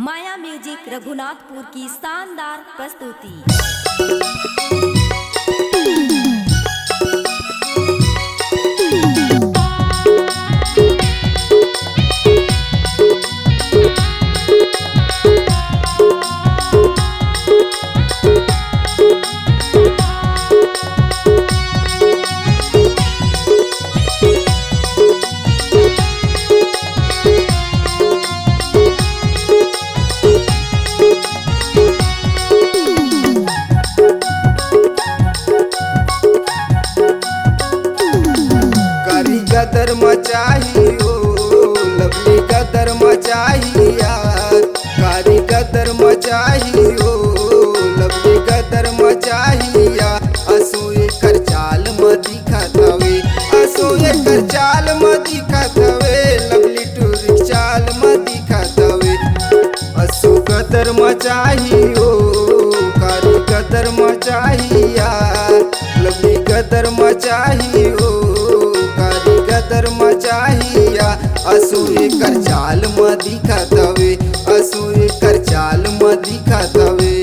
माया music Raghunathpur की शानदार प्रस्तुति। गदर मचाहियो लवली गदर मचाहिया कारी गदर मचाहियो लवली गदर मचाहिया असोए कर चाल म दिखत हवे असोए कर चाल म दिखत हवे लवली टूर चाल म दिखत हवे असो गदर मचाहियो कारी गदर मचाहिया लवली गदर मचाहियो गदर मचाहिया असोए कर चाल म दिखत हवे असोए कर चाल म दिखत हवे।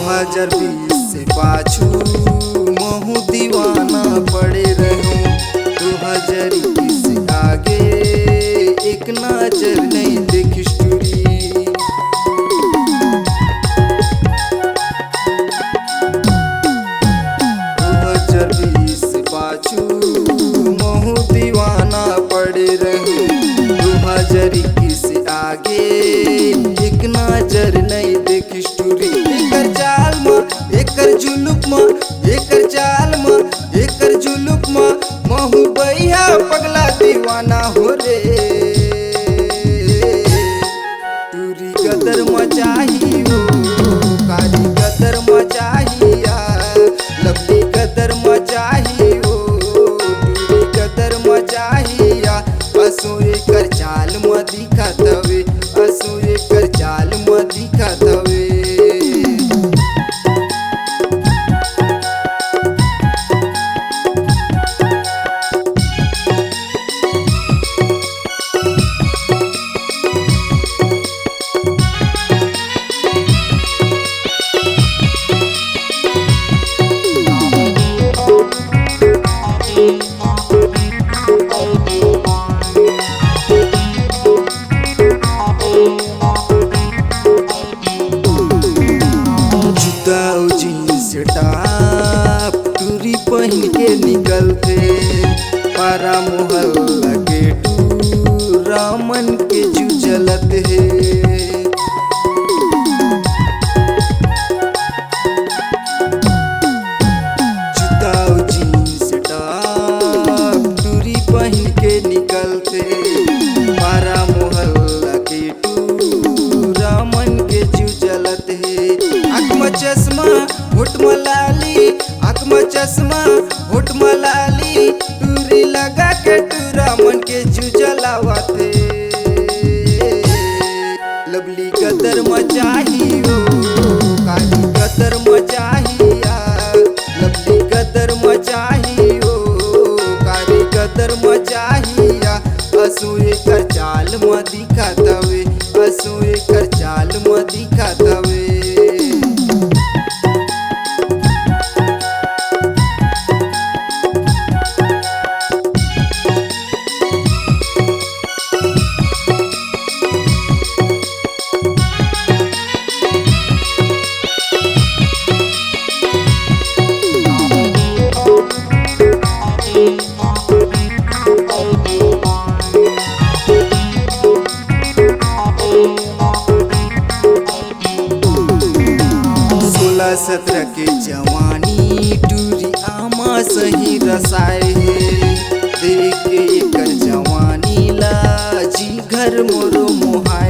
हजार 20 से पाछू महू दीवाना पड़े रहूं 2021 से आगे एक नजर नहीं देख स्टोरी 2020 से पाछू महू दीवाना पड़े रहूं 2021 से आगे एक नजर नहीं देख स्टोरी एकर चाल म एकर जुलुक म एकर चाल म एकर जुलुक म महू बैया पगला दीवाना हो रे टूरी गदर मचाहियो कारी गदर मचाहिया लवली गदर मचाहियो टूरी गदर मचाहिया असोए कर चाल म दिखत हवे असोए कर चाल म दिखत हवे। टाप टूरी पहन के निकलते पारा मोहल्ला के रामन के जुझलत है जुताओ जींस टाप टूरी पहन के निकलते पारा मोहल्ला के रामन के जुझलत है आँख में चश्मा होठ मलाली आँख में चश्मा होठ मलाली टूरी लगा के टूरा मन के जुझलावते लवली गदर मचाहियो कारी गदर मचाहिया लवली गदर मचाहियो कारी गदर मचाहिया असोए कर चाल म दिखत हवे असोए कर चाल म दिखत हवे। सत्रह के जवानी टूरी आमा सही रसाए देख के कर जवानी ला जी घर मोरो मोहाय